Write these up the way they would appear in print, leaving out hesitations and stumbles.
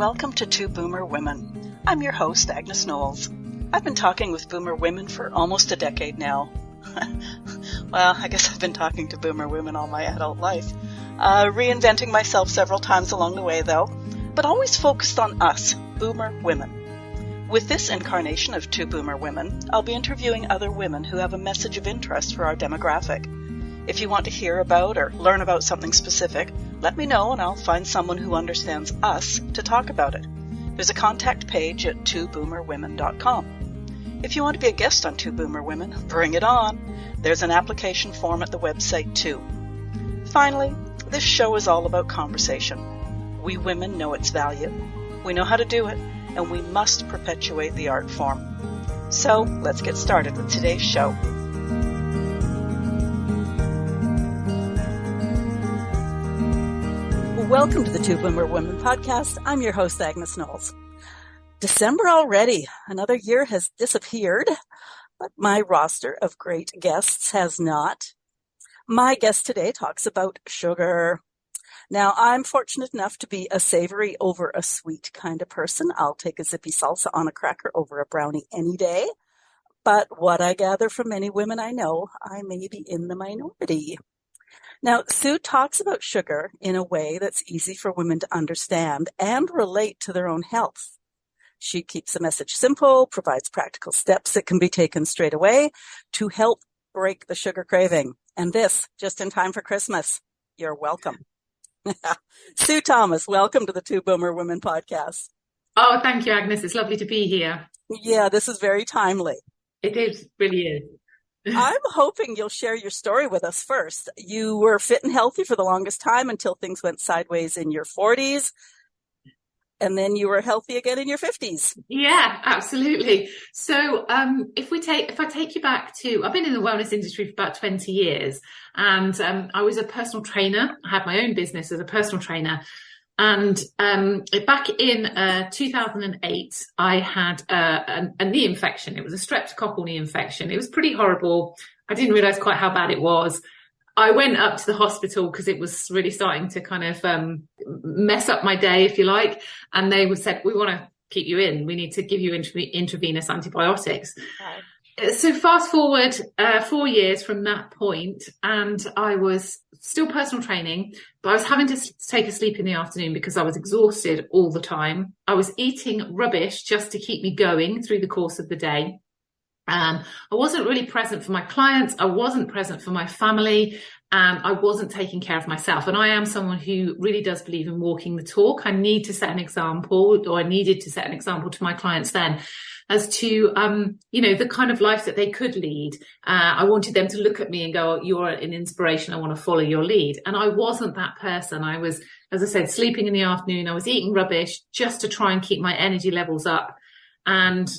welcome to Two Boomer Women. I'm your host, Agnes Knowles. I've been talking with Boomer women for almost a decade now. Well, I guess I've been talking to Boomer women all my adult life. Reinventing myself several times along the way, though, but always focused on us, Boomer women. With this incarnation of Two Boomer Women, I'll be interviewing other women who have a message of interest for our demographic. If you want to hear about or learn about something specific, let me know and I'll find someone who understands us to talk about it. There's a contact page at twoboomerwomen.com. If you want to be a guest on Two Boomer Women, bring it on. There's an application form at the website too. Finally, this show is all about conversation. We women know its value. We know how to do it, and we must perpetuate the art form. So let's get started with today's show. Welcome to the Two Boomer Women podcast. I'm your host, Agnes Knowles. December already. Another year has disappeared, but my roster of great guests has not. My guest today talks about sugar. Now, I'm fortunate enough to be a savory over a sweet kind of person. I'll take a zippy salsa on a cracker over a brownie any day. But what I gather from many women I know, I may be in the minority. Now, Sue talks about sugar in a way that's easy for women to understand and relate to their own health. She keeps the message simple, provides practical steps that can be taken straight away to help break the sugar craving. And this, just in time for Christmas. You're welcome. Sue Thomas, welcome to the Two Boomer Women podcast. Oh, thank you, Agnes. It's lovely to be here. Yeah, this is very timely. It is, really is. I'm hoping you'll share your story with us first. You were fit and healthy for the longest time until things went sideways in your 40s. And then you were healthy again in your 50s. Yeah, absolutely. So if I take you back to, I've been in the wellness industry for about 20 years. And I was a personal trainer. I had my own business as a personal trainer. And back in 2008, I had a knee infection. It was a streptococcal knee infection. It was pretty horrible. I didn't realize quite how bad it was. I went up to the hospital because it was really starting to kind of mess up my day, if you like. And they said, we want to keep you in. We need to give you intravenous antibiotics. Okay. So fast forward 4 years from that point, and I was still personal training, but I was having to take a sleep in the afternoon because I was exhausted all the time. I was eating rubbish just to keep me going through the course of the day. I wasn't really present for my clients. I wasn't present for my family, and I wasn't taking care of myself. And I am someone who really does believe in walking the talk. I need to set an example, or I needed to set an example to my clients then as to, the kind of life that they could lead. I wanted them to look at me and go, you're an inspiration. I want to follow your lead. And I wasn't that person. I was, as I said, sleeping in the afternoon. I was eating rubbish just to try and keep my energy levels up. And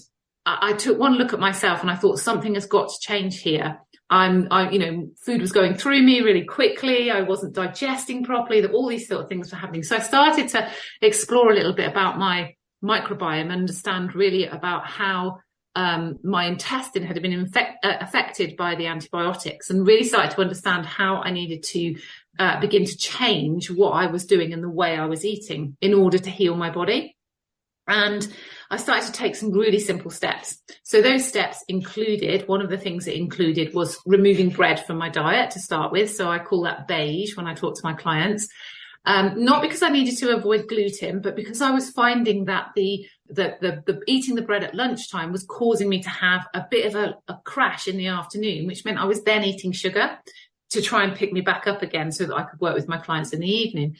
I took one look at myself and I thought something has got to change here. Food was going through me really quickly. I wasn't digesting properly. That all these sort of things were happening. So I started to explore a little bit about my microbiome and understand really about how my intestine had been affected by the antibiotics, and really started to understand how I needed to begin to change what I was doing and the way I was eating in order to heal my body. And I started to take some really simple steps. So those steps included, one of the things it included was removing bread from my diet to start with. So I call that beige when I talk to my clients. Not because I needed to avoid gluten, but because I was finding that the eating the bread at lunchtime was causing me to have a bit of a crash in the afternoon, which meant I was then eating sugar to try and pick me back up again so that I could work with my clients in the evening.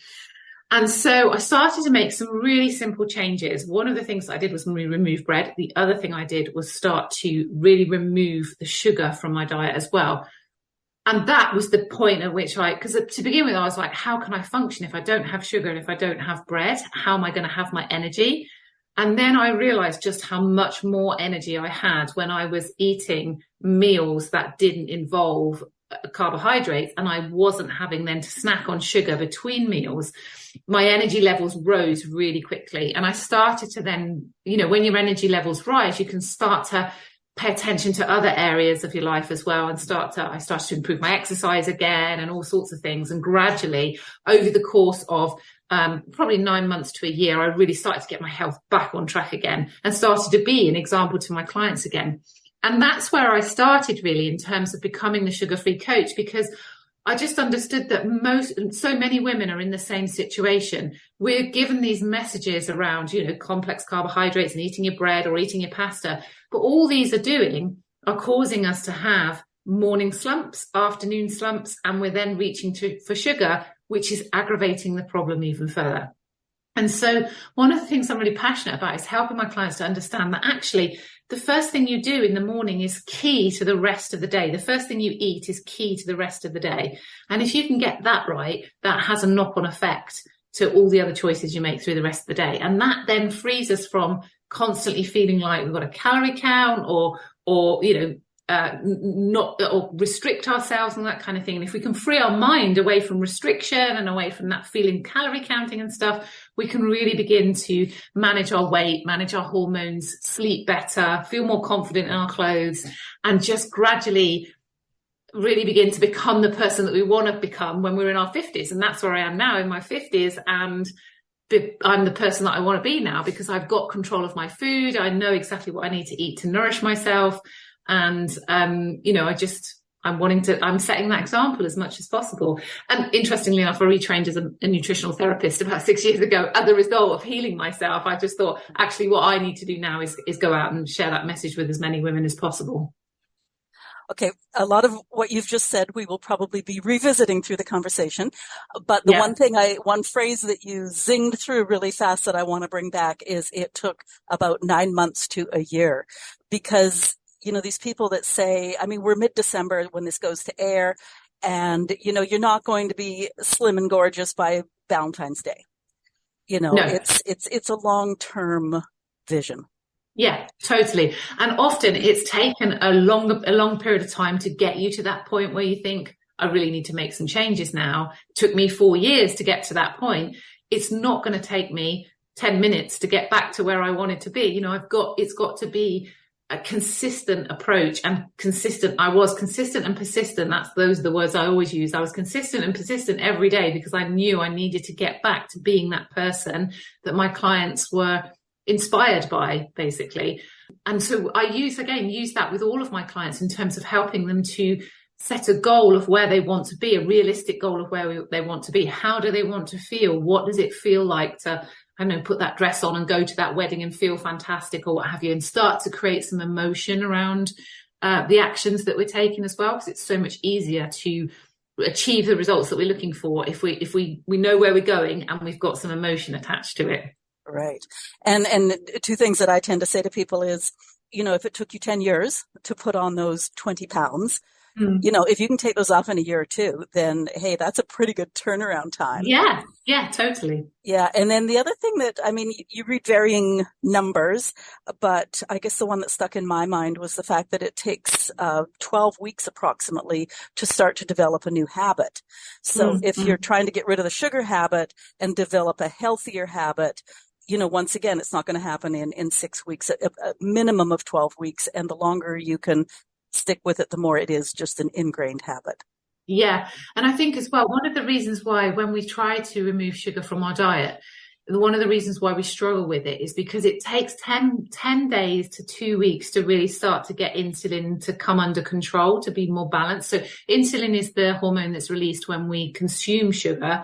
And so I started to make some really simple changes. One of the things that I did was remove bread. The other thing I did was start to really remove the sugar from my diet as well. And that was the point at which because to begin with, I was like, how can I function if I don't have sugar and if I don't have bread? How am I going to have my energy? And then I realized just how much more energy I had when I was eating meals that didn't involve carbohydrates, and I wasn't having then to snack on sugar between meals. My energy levels rose really quickly. And I started to then, when your energy levels rise, you can start to pay attention to other areas of your life as well, and I started to improve my exercise again and all sorts of things. And gradually over the course of probably 9 months to a year, I really started to get my health back on track again and started to be an example to my clients again. And that's where I started really in terms of becoming the sugar-free coach, because I just understood that so many women are in the same situation. We're given these messages around, complex carbohydrates and eating your bread or eating your pasta, but all these are causing us to have morning slumps, afternoon slumps, and we're then reaching for sugar, which is aggravating the problem even further. And so one of the things I'm really passionate about is helping my clients to understand that actually the first thing you do in the morning is key to the rest of the day. The first thing you eat is key to the rest of the day. And if you can get that right, that has a knock-on effect to all the other choices you make through the rest of the day. And that then frees us from constantly feeling like we've got a calorie count or not, or restrict ourselves and that kind of thing. And if we can free our mind away from restriction and away from that feeling calorie counting and stuff, we can really begin to manage our weight, manage our hormones, sleep better, feel more confident in our clothes, and just gradually really begin to become the person that we want to become when we're in our 50s. And that's where I am now in my 50s. And I'm the person that I want to be now because I've got control of my food. I know exactly what I need to eat to nourish myself. And, I'm setting that example as much as possible. And interestingly enough, I retrained as a nutritional therapist about 6 years ago as a result of healing myself. I just thought, actually, what I need to do now is go out and share that message with as many women as possible. Okay, a lot of what you've just said, we will probably be revisiting through the conversation. But the one phrase that you zinged through really fast that I want to bring back is it took about 9 months to a year, because these people that say, we're mid-December when this goes to air, and, you're not going to be slim and gorgeous by Valentine's Day. No. It's a long-term vision. Yeah, totally. And often it's taken a long period of time to get you to that point where you think, I really need to make some changes now. It took me 4 years to get to that point. It's not going to take me 10 minutes to get back to where I wanted to be. It's got to be a consistent approach and consistent. I was consistent and persistent. Those are the words I always use. I was consistent and persistent every day because I knew I needed to get back to being that person that my clients were inspired by, basically. And so I use that with all of my clients in terms of helping them to set a goal of where they want to be, a realistic goal of where they want to be. How do they want to feel? What does it feel like to put that dress on and go to that wedding and feel fantastic or what have you, and start to create some emotion around the actions that we're taking as well, because it's so much easier to achieve the results that we're looking for if we know where we're going and we've got some emotion attached to it. Right. And two things that I tend to say to people is, if it took you 10 years to put on those 20 pounds, if you can take those off in a year or two, then, hey, that's a pretty good turnaround time. Yeah, totally. Yeah. And then the other thing that, you read varying numbers, but I guess the one that stuck in my mind was the fact that it takes 12 weeks approximately to start to develop a new habit. So if you're trying to get rid of the sugar habit and develop a healthier habit, once again, it's not going to happen in 6 weeks, a minimum of 12 weeks. And the longer you can stick with it, the more it is just an ingrained habit. Yeah. And I think as well, one of the reasons why when we try to remove sugar from our diet, one of the reasons why we struggle with it is because it takes 10 days to 2 weeks to really start to get insulin to come under control, to be more balanced. So insulin is the hormone that's released when we consume sugar,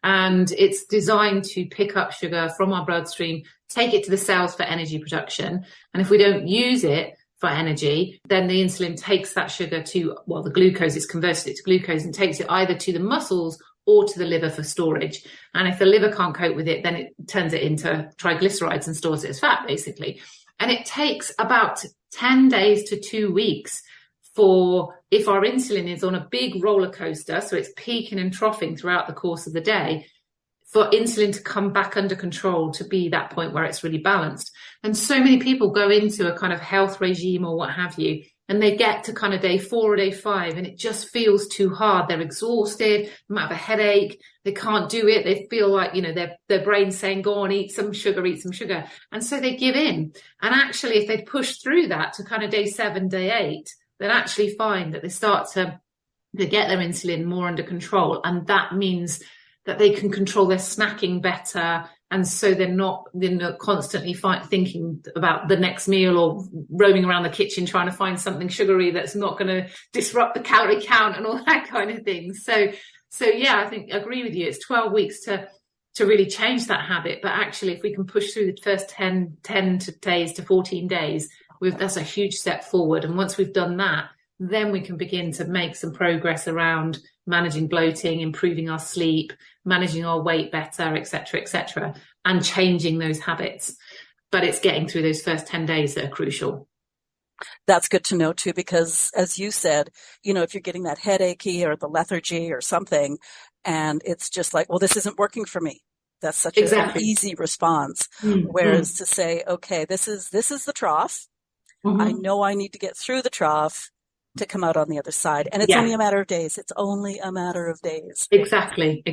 and it's designed to pick up sugar from our bloodstream, take it to the cells for energy production. And if we don't use it for energy, then the insulin takes that sugar the glucose, it's converted it to glucose and takes it either to the muscles or to the liver for storage. And if the liver can't cope with it, then it turns it into triglycerides and stores it as fat, basically. And it takes about 10 days to 2 weeks if our insulin is on a big roller coaster, so it's peaking and troughing throughout the course of the day, for insulin to come back under control to be that point where it's really balanced. And so many people go into a kind of health regime or what have you, and they get to kind of day 4 or day 5 and it just feels too hard. They're exhausted, they might have a headache, they can't do it. They feel like, their brain's saying, go on, eat some sugar. And so they give in. And actually, if they push through that to kind of day 7, day 8, they'll actually find that they start to get their insulin more under control. And that means that they can control their snacking better. And so they're not constantly thinking about the next meal or roaming around the kitchen trying to find something sugary that's not going to disrupt the calorie count and all that kind of thing. So yeah, I agree with you. It's 12 weeks to really change that habit. But actually, if we can push through the first 10 days to 14 days, that's a huge step forward. And once we've done that, then we can begin to make some progress around managing bloating, improving our sleep, managing our weight better, et cetera, and changing those habits. But it's getting through those first 10 days that are crucial. That's good to know too, because as you said, if you're getting that headachy or the lethargy or something, and it's just like, well, this isn't working for me. That's such an easy response. Mm-hmm. Whereas to say, okay, this is the trough. Mm-hmm. I know I need to get through the trough to come out on the other side. And it's only a matter of days. It's only a matter of days. Exactly.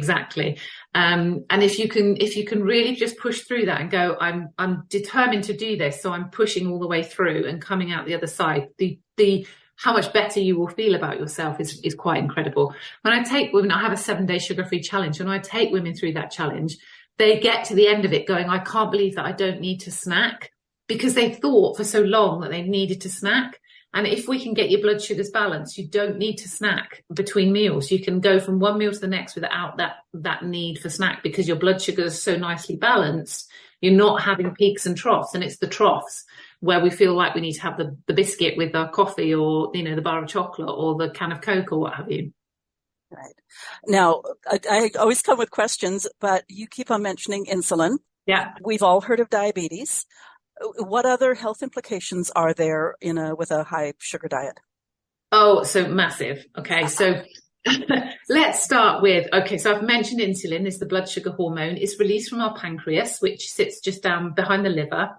And if you can really just push through that and go, I'm determined to do this. So I'm pushing all the way through and coming out the other side. How much better you will feel about yourself is quite incredible. When I take women, I have a 7-day sugar-free challenge. When I take women through that challenge, they get to the end of it going, I can't believe that I don't need to snack, because they thought for so long that they needed to snack. And if we can get your blood sugars balanced, you don't need to snack between meals. You can go from one meal to the next without that need for snack, because your blood sugar is so nicely balanced. You're not having peaks and troughs, and it's the troughs where we feel like we need to have the biscuit with our coffee, or the bar of chocolate or the can of Coke or what have you. Right. Now, I always come with questions, but you keep on mentioning insulin. Yeah. We've all heard of diabetes. What other health implications are there with a high sugar diet? Oh, so massive. Okay, so let's start with, so I've mentioned insulin is the blood sugar hormone. It's released from our pancreas, which sits just down behind the liver.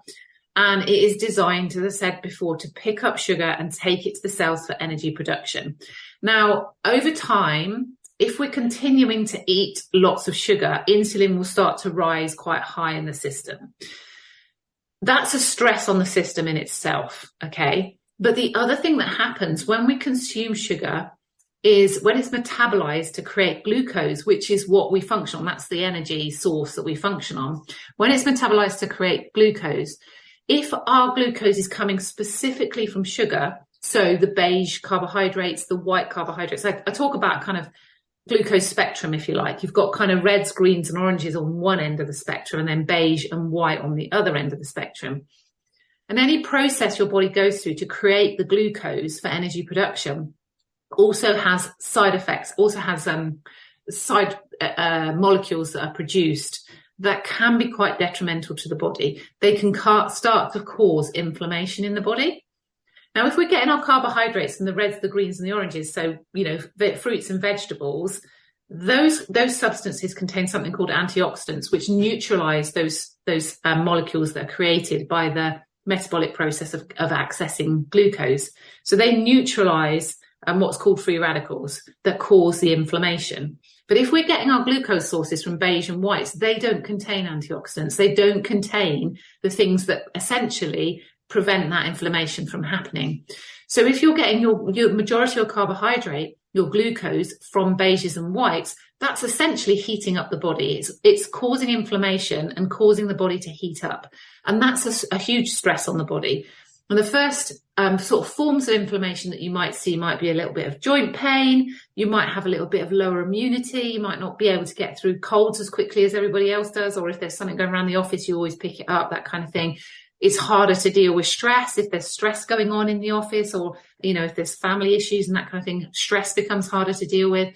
And it is designed, as I said before, to pick up sugar and take it to the cells for energy production. Now, over time, if we're continuing to eat lots of sugar, insulin will start to rise quite high in the system. That's a stress on the system in itself, okay? But the other thing that happens when we consume sugar is when it's metabolized to create glucose, which is what we function on. That's the energy source that we function on. When it's metabolized to create glucose, if our glucose is coming specifically from sugar, so the beige carbohydrates, the white carbohydrates, I talk about kind of glucose spectrum, if you like. You've got kind of reds, greens and oranges on one end of the spectrum, and then beige and white on the other end of the spectrum. And any process your body goes through to create the glucose for energy production also has side effects, also has side molecules that are produced that can be quite detrimental to the body. They can start to cause inflammation in the body. Now, if we're getting our carbohydrates from the reds, the greens and the oranges, so, fruits and vegetables, those substances contain something called antioxidants, which neutralize those molecules that are created by the metabolic process of accessing glucose. So they neutralize what's called free radicals that cause the inflammation. But if we're getting our glucose sources from beige and whites, they don't contain antioxidants. They don't contain the things that essentially prevent that inflammation from happening. So if you're getting your majority of your carbohydrate, your glucose from beiges and whites, that's essentially heating up the body. It's causing inflammation and causing the body to heat up. And that's a huge stress on the body. And the first sort of forms of inflammation that you might see might be a little bit of joint pain. You might have a little bit of lower immunity. You might not be able to get through colds as quickly as everybody else does. Or if there's something going around the office, you always pick it up, that kind of thing. It's harder to deal with stress if there's stress going on in the office, or, if there's family issues and that kind of thing, stress becomes harder to deal with.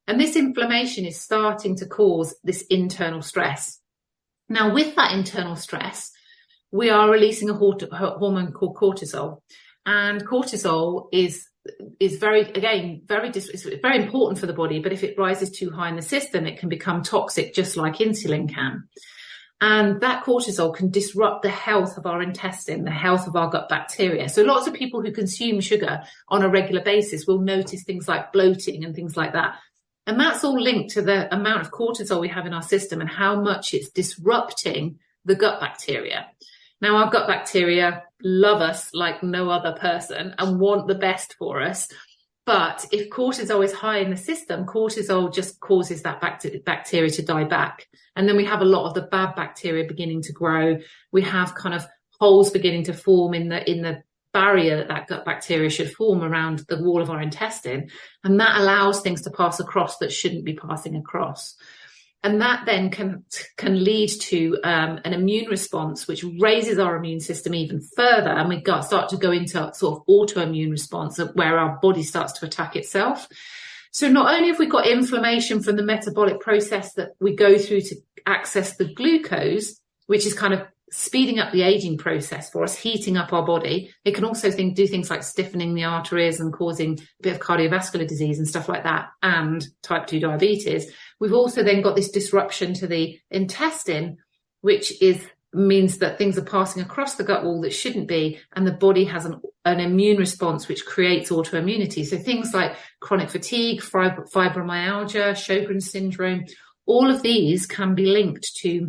And this inflammation is starting to cause this internal stress. Now, with that internal stress, we are releasing a hormone called cortisol. And cortisol is very important for the body, but if it rises too high in the system, it can become toxic, just like insulin can. And that cortisol can disrupt the health of our intestine, the health of our gut bacteria. So lots of people who consume sugar on a regular basis will notice things like bloating and things like that. And that's all linked to the amount of cortisol we have in our system and how much it's disrupting the gut bacteria. Now, our gut bacteria love us like no other person and want the best for us. But if cortisol is high in the system, cortisol just causes that bacteria to die back. And then we have a lot of the bad bacteria beginning to grow. We have kind of holes beginning to form in the barrier that gut bacteria should form around the wall of our intestine. And that allows things to pass across that shouldn't be passing across. And that then can lead to an immune response, which raises our immune system even further. And we start to go into sort of autoimmune response where our body starts to attack itself. So not only have we got inflammation from the metabolic process that we go through to access the glucose, which is kind of speeding up the aging process for us, heating up our body. It can also do things like stiffening the arteries and causing a bit of cardiovascular disease and stuff like that, and type 2 diabetes. We've also then got this disruption to the intestine, which means that things are passing across the gut wall that shouldn't be, and the body has an immune response which creates autoimmunity. So things like chronic fatigue, fibromyalgia, Sjogren's syndrome, all of these can be linked to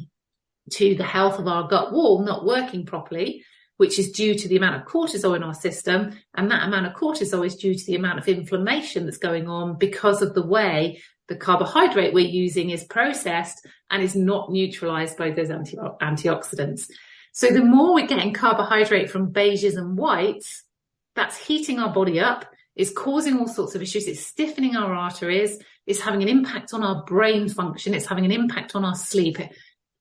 the health of our gut wall not working properly, which is due to the amount of cortisol in our system. And that amount of cortisol is due to the amount of inflammation that's going on because of the way the carbohydrate we're using is processed and is not neutralized by those antioxidants. So the more we're getting carbohydrate from beiges and whites, that's heating our body up, is causing all sorts of issues. It's stiffening our arteries. It's having an impact on our brain function. It's having an impact on our sleep.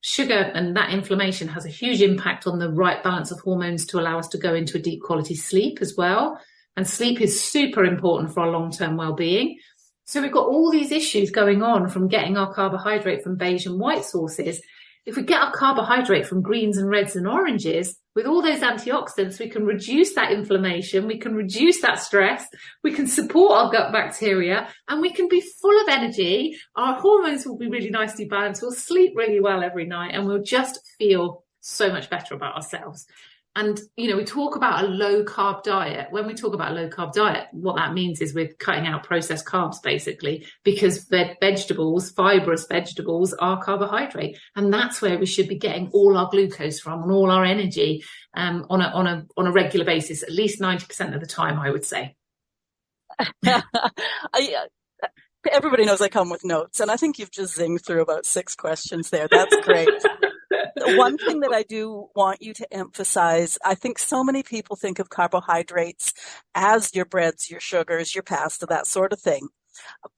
Sugar and that inflammation has a huge impact on the right balance of hormones to allow us to go into a deep quality sleep as well. And sleep is super important for our long-term well-being. So we've got all these issues going on from getting our carbohydrate from beige and white sources. If we get our carbohydrate from greens and reds and oranges, with all those antioxidants, we can reduce that inflammation, we can reduce that stress, we can support our gut bacteria, and we can be full of energy. Our hormones will be really nicely balanced. We'll sleep really well every night, and we'll just feel so much better about ourselves. And, you know, we talk about a low carb diet. When we talk about a low carb diet, what that means is we're cutting out processed carbs, basically, because vegetables, fibrous vegetables, are carbohydrate. And that's where we should be getting all our glucose from and all our energy on a regular basis, at least 90% of the time, I would say. Everybody knows I come with notes, and I think you've just zinged through about 6 questions there. That's great. One thing that I do want you to emphasize, I think so many people think of carbohydrates as your breads, your sugars, your pasta, that sort of thing.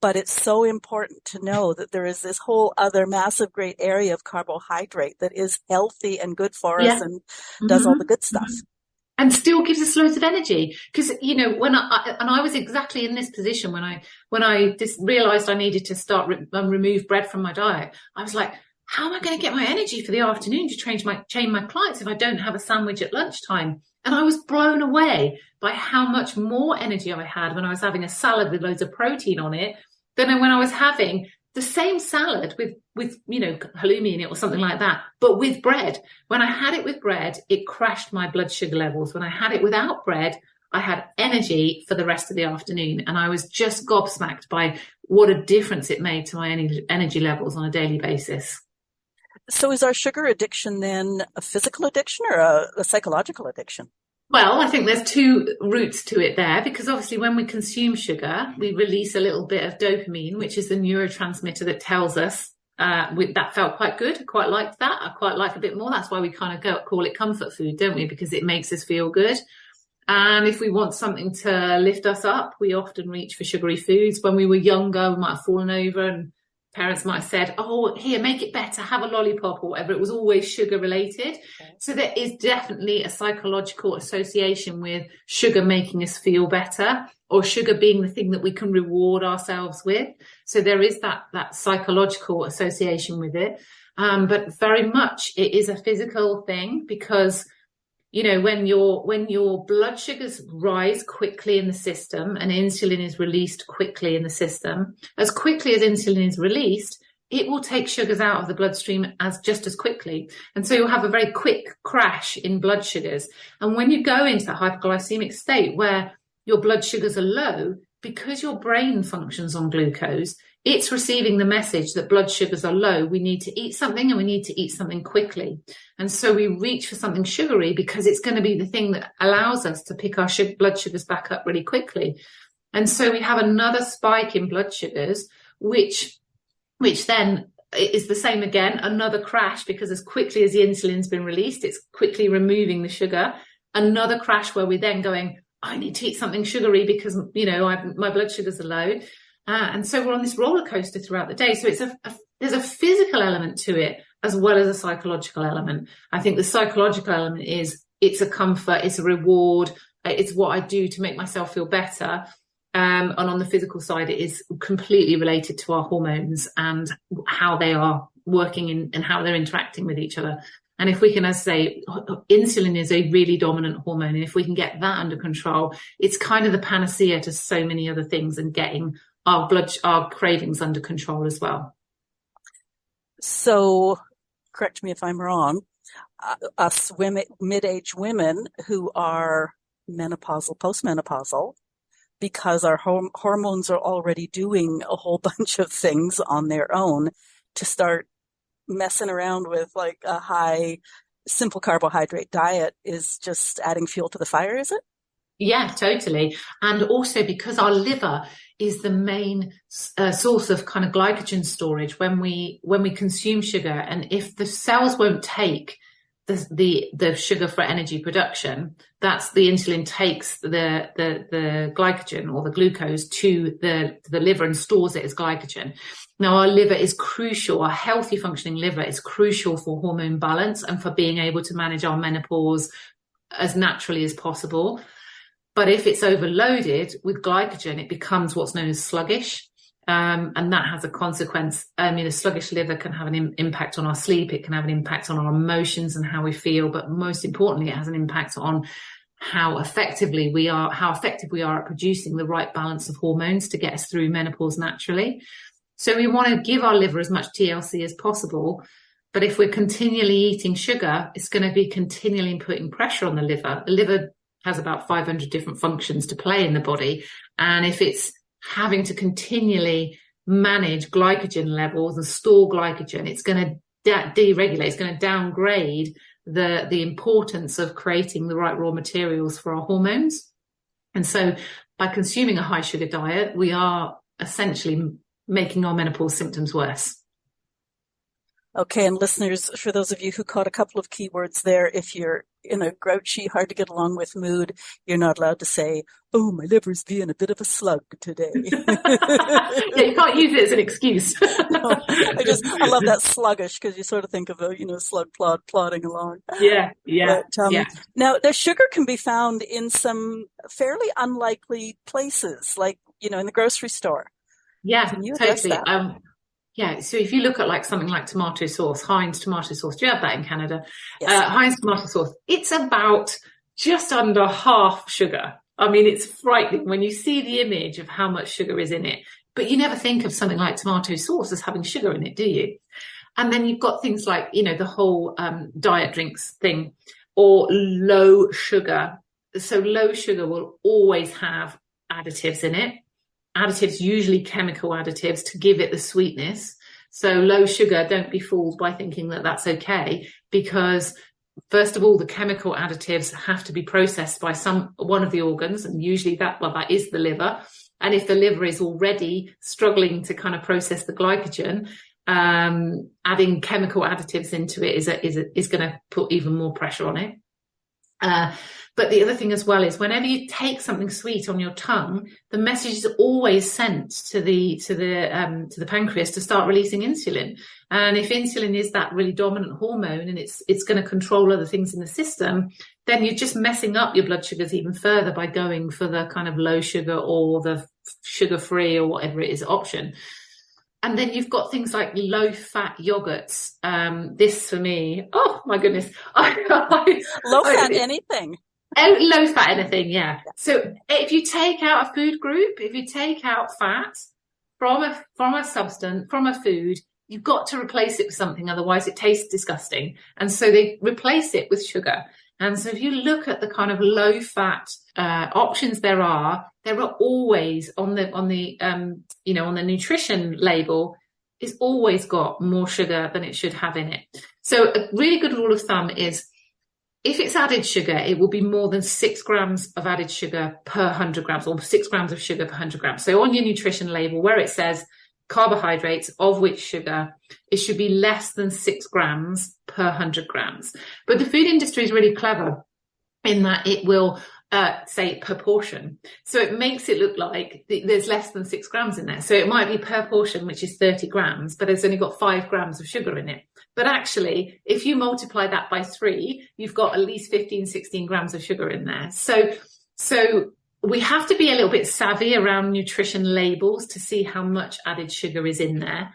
But it's so important to know that there is this whole other massive great area of carbohydrate that is healthy and good for us and does all the good stuff. And still gives us loads of energy. Because, you know, when I was exactly in this position when I just realized I needed to start remove bread from my diet, I was like, how am I going to get my energy for the afternoon to train my clients if I don't have a sandwich at lunchtime? And I was blown away by how much more energy I had when I was having a salad with loads of protein on it than when I was having the same salad with you know, halloumi in it or something like that, but with bread. When I had it with bread, it crashed my blood sugar levels. When I had it without bread, I had energy for the rest of the afternoon. And I was just gobsmacked by what a difference it made to my energy levels on a daily basis. So is our sugar addiction then a physical addiction or a psychological addiction? Well, I think there's 2 routes to it there, because obviously when we consume sugar, we release a little bit of dopamine, which is the neurotransmitter that tells us that felt quite good. I quite liked that. I quite like a bit more. That's why we kind of call it comfort food, don't we? Because it makes us feel good. And if we want something to lift us up, we often reach for sugary foods. When we were younger, we might have fallen over and parents might have said, oh, here, make it better, have a lollipop or whatever. It was always sugar related. Okay. So there is definitely a psychological association with sugar making us feel better, or sugar being the thing that we can reward ourselves with. So there is that psychological association with it. But very much it is a physical thing, because you know, when your blood sugars rise quickly in the system and insulin is released quickly in the system, as quickly as insulin is released, it will take sugars out of the bloodstream just as quickly. And so you'll have a very quick crash in blood sugars. And when you go into that hypoglycemic state where your blood sugars are low, because your brain functions on glucose, it's receiving the message that blood sugars are low. We need to eat something, and we need to eat something quickly. And so we reach for something sugary because it's going to be the thing that allows us to pick our blood sugars back up really quickly. And so we have another spike in blood sugars, which then is the same again, another crash, because as quickly as the insulin's been released, it's quickly removing the sugar. Another crash where we're then going, I need to eat something sugary because, my blood sugars are low. And so we're on this roller coaster throughout the day. So there's a physical element to it as well as a psychological element. I think the psychological element is it's a comfort, it's a reward, it's what I do to make myself feel better. And on the physical side, it is completely related to our hormones and how they are working and how they're interacting with each other. And if we can, as I say, insulin is a really dominant hormone. And if we can get that under control, it's kind of the panacea to so many other things and getting our cravings under control as well. So, correct me if I'm wrong, us women, mid-aged women who are menopausal, postmenopausal, because our hormones are already doing a whole bunch of things on their own, to start messing around with like a high simple carbohydrate diet is just adding fuel to the fire, is it? Yeah, totally. And also because our liver is the main source of kind of glycogen storage when we consume sugar, and if the cells won't take the sugar for energy production, that's the insulin takes the glycogen or the glucose to the liver and stores it as glycogen. Now, our liver is crucial. Our healthy functioning liver is crucial for hormone balance and for being able to manage our menopause as naturally as possible. But if it's overloaded with glycogen, it becomes what's known as sluggish. And that has a consequence. A sluggish liver can have an impact on our sleep. It can have an impact on our emotions and how we feel. But most importantly, it has an impact on how effective we are at producing the right balance of hormones to get us through menopause naturally. So we want to give our liver as much TLC as possible. But if we're continually eating sugar, it's going to be continually putting pressure on the liver. The liver has about 500 different functions to play in the body. And if it's having to continually manage glycogen levels and store glycogen, it's going to deregulate, it's going to downgrade the importance of creating the right raw materials for our hormones. And so by consuming a high sugar diet, we are essentially making our menopause symptoms worse. Okay, and listeners, for those of you who caught a couple of keywords there, if you're in a grouchy, hard to get along with mood, you're not allowed to say, oh, my liver's being a bit of a slug today. Yeah, you can't use it as an excuse. No, I love that sluggish, because you sort of think of a, slug plodding along. Yeah. But, Now, the sugar can be found in some fairly unlikely places, like, in the grocery store. Yeah, Can you address totally. that? Yeah, so if you look at something like tomato sauce, Heinz tomato sauce, do you have that in Canada? Yes. Heinz tomato sauce, it's about just under half sugar. I mean, it's frightening when you see the image of how much sugar is in it, but you never think of something like tomato sauce as having sugar in it, do you? And then you've got things like, the whole diet drinks thing, or low sugar. So low sugar will always have additives in it. Additives, usually chemical additives, to give it the sweetness. So low sugar, don't be fooled by thinking that that's okay, because first of all, the chemical additives have to be processed by one of the organs, and usually that is the liver. And if the liver is already struggling to kind of process the glycogen, adding chemical additives into it is going to put even more pressure on it. But the other thing as well is whenever you take something sweet on your tongue, the message is always sent to the pancreas to start releasing insulin. And if insulin is that really dominant hormone and it's going to control other things in the system, then you're just messing up your blood sugars even further by going for the kind of low sugar or the sugar-free or whatever it is option. And then you've got things like low-fat yogurts. This for me, oh my goodness. Low-fat anything. Low-fat anything, yeah. So if you take out a food group, if you take out fat from a substance, from a food, you've got to replace it with something, otherwise it tastes disgusting. And so they replace it with sugar. And so if you look at the kind of low-fat options there are always on the nutrition label, it's always got more sugar than it should have in it. So a really good rule of thumb is if it's added sugar, it will be more than 6 grams of added sugar per 100 grams, or 6 grams of sugar per 100 grams. So on your nutrition label, where it says carbohydrates, of which sugar, it should be less than 6 grams per 100 grams. But the food industry is really clever in that it will say per portion. So it makes it look like there's less than 6 grams in there. So it might be per portion, which is 30 grams, but it's only got 5 grams of sugar in it. But actually, if you multiply that by 3, you've got at least 15, 16 grams of sugar in there. So we have to be a little bit savvy around nutrition labels to see how much added sugar is in there.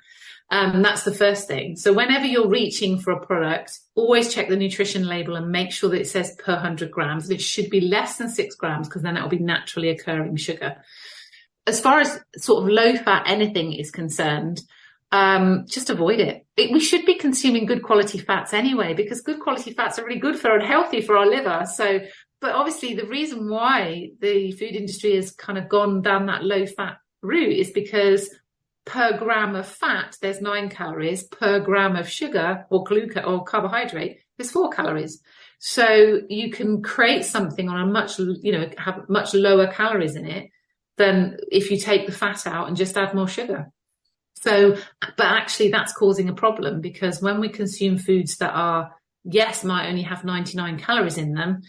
That's the first thing. So whenever you're reaching for a product, always check the nutrition label and make sure that it says per 100 grams. It should be less than 6 grams because then it'll be naturally occurring sugar. As far as sort of low fat anything is concerned, just avoid it. We should be consuming good quality fats anyway, because good quality fats are really good for and healthy for our liver. But obviously the reason why the food industry has kind of gone down that low fat route is because per gram of fat, there's 9 calories. Per gram of sugar or glucose or carbohydrate, there's 4 calories. So you can create something on a much, have much lower calories in it than if you take the fat out and just add more sugar. So, but actually that's causing a problem, because when we consume foods that might only have 99 calories in them,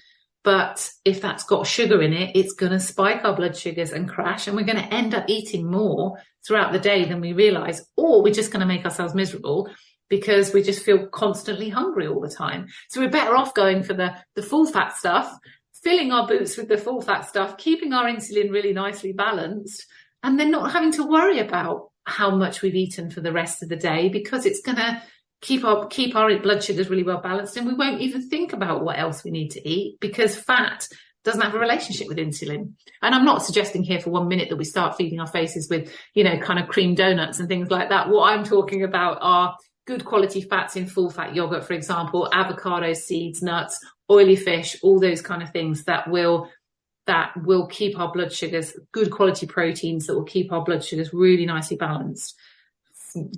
but if that's got sugar in it, it's going to spike our blood sugars and crash, and we're going to end up eating more throughout the day than we realize, or we're just going to make ourselves miserable because we just feel constantly hungry all the time. So we're better off going for the full fat stuff, filling our boots with the full fat stuff, keeping our insulin really nicely balanced, and then not having to worry about how much we've eaten for the rest of the day, because it's going to keep our blood sugars really well balanced, and we won't even think about what else we need to eat, because fat doesn't have a relationship with insulin. And I'm not suggesting here for 1 minute that we start feeding our faces with, kind of cream donuts and things like that. What I'm talking about are good quality fats in full fat yogurt, for example, avocados, seeds, nuts, oily fish, all those kind of things that will keep our blood sugars, good quality proteins that will keep our blood sugars really nicely balanced,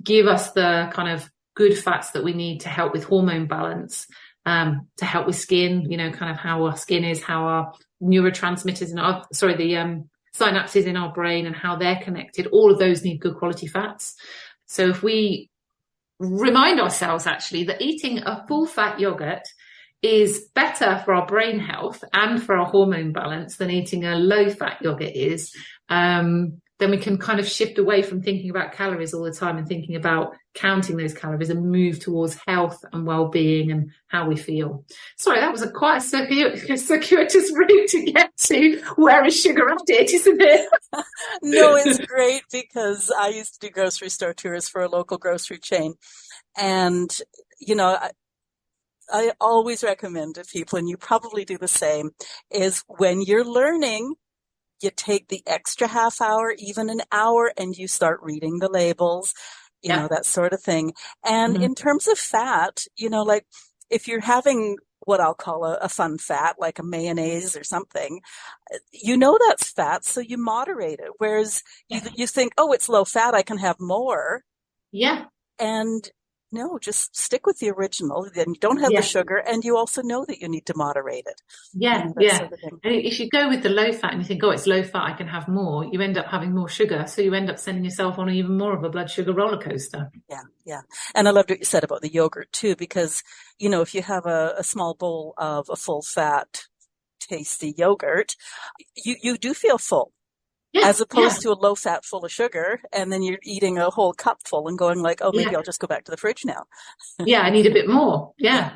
give us the kind of good fats that we need to help with hormone balance, to help with skin, kind of how our skin is, how our neurotransmitters the synapses in our brain and how they're connected. All of those need good quality fats. So if we remind ourselves actually that eating a full fat yogurt is better for our brain health and for our hormone balance than eating a low fat yogurt is, then we can kind of shift away from thinking about calories all the time and thinking about counting those calories and move towards health and well-being and how we feel. Sorry, that was quite a circuitous route to get to where is sugar added, isn't it? No, it's great, because I used to do grocery store tours for a local grocery chain. And, I always recommend to people, and you probably do the same, is when you're learning, you take the extra half hour, even an hour, and you start reading the labels, that sort of thing. And in terms of fat, like if you're having what I'll call a fun fat, like a mayonnaise or something, that's fat, so you moderate it. Whereas you think, oh, it's low fat, I can have more. Yeah. And no, just stick with the original. Then you don't have the sugar, and you also know that you need to moderate it. Sort of thing. And if you go with the low fat and you think, oh, it's low fat, I can have more, you end up having more sugar. So you end up sending yourself on even more of a blood sugar roller coaster. Yeah. And I loved what you said about the yogurt too, because, if you have a small bowl of a full fat, tasty yogurt, you do feel full. As opposed to a low fat full of sugar, and then you're eating a whole cup full and going like, oh, maybe I'll just go back to the fridge now. I need a bit more. Yeah.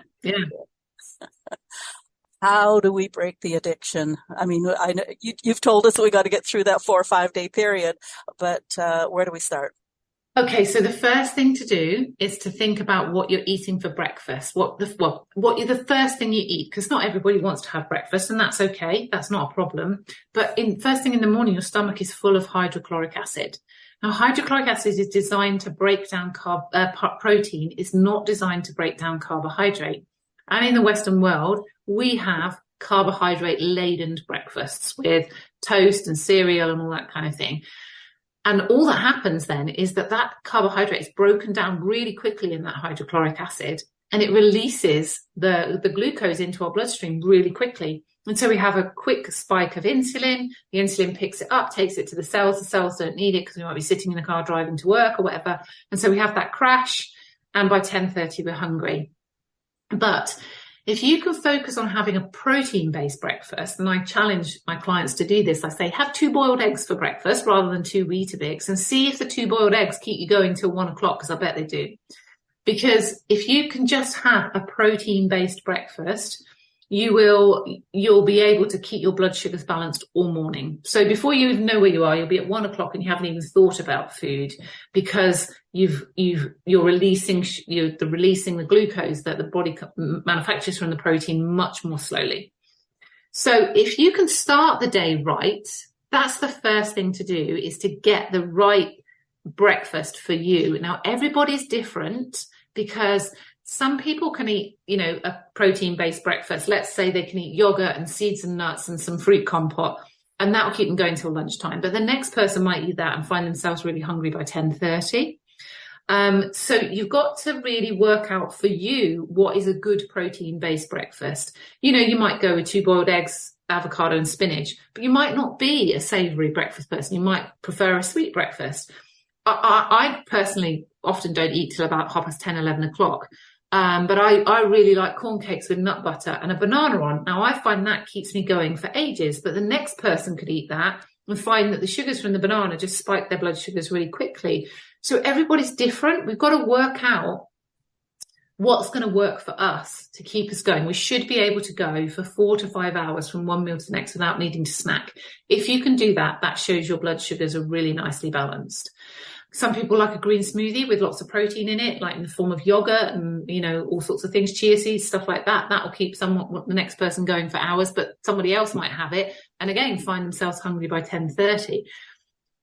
How do we break the addiction? I mean, I know you've told us that we got to get through that 4 or 5 day period, but where do we start? Okay, so the first thing to do is to think about what you're eating for breakfast. What you're the first thing you eat, because not everybody wants to have breakfast, and that's okay. That's not a problem. But first thing in the morning, your stomach is full of hydrochloric acid. Now, hydrochloric acid is designed to break down protein. It's not designed to break down carbohydrate. And in the Western world, we have carbohydrate-laden breakfasts with toast and cereal and all that kind of thing. And all that happens then is that carbohydrate is broken down really quickly in that hydrochloric acid, and it releases the glucose into our bloodstream really quickly. And so we have a quick spike of insulin. The insulin picks it up, takes it to the cells. The cells don't need it because we might be sitting in the car driving to work or whatever. And so we have that crash, and by 10:30 we're hungry. But if you can focus on having a protein-based breakfast, and I challenge my clients to do this, I say have 2 boiled eggs for breakfast rather than 2 Weetabix, and see if the 2 boiled eggs keep you going till 1 o'clock, because I bet they do. Because if you can just have a protein-based breakfast, you'll be able to keep your blood sugars balanced all morning. So before you even know where you are, you'll be at 1 o'clock and you haven't even thought about food, because you're releasing the glucose that the body manufactures from the protein much more slowly. So if you can start the day right, that's the first thing to do, is to get the right breakfast for you. Now, everybody's different, because some people can eat, a protein-based breakfast. Let's say they can eat yogurt and seeds and nuts and some fruit compote, and that will keep them going till lunchtime. But the next person might eat that and find themselves really hungry by 10:30. So you've got to really work out for you what is a good protein-based breakfast. You might go with 2 boiled eggs, avocado and spinach, but you might not be a savoury breakfast person. You might prefer a sweet breakfast. I personally often don't eat till about 10:30, 11 o'clock. But I really like corn cakes with nut butter and a banana on. Now, I find that keeps me going for ages, but the next person could eat that and find that the sugars from the banana just spike their blood sugars really quickly. So everybody's different. We've got to work out what's going to work for us to keep us going. We should be able to go for 4 to 5 hours from one meal to the next without needing to snack. If you can do that, that shows your blood sugars are really nicely balanced. Some people like a green smoothie with lots of protein in it, like in the form of yogurt and, all sorts of things, chia seeds, stuff like that. That will keep the next person going for hours, but somebody else might have it and again find themselves hungry by 10:30.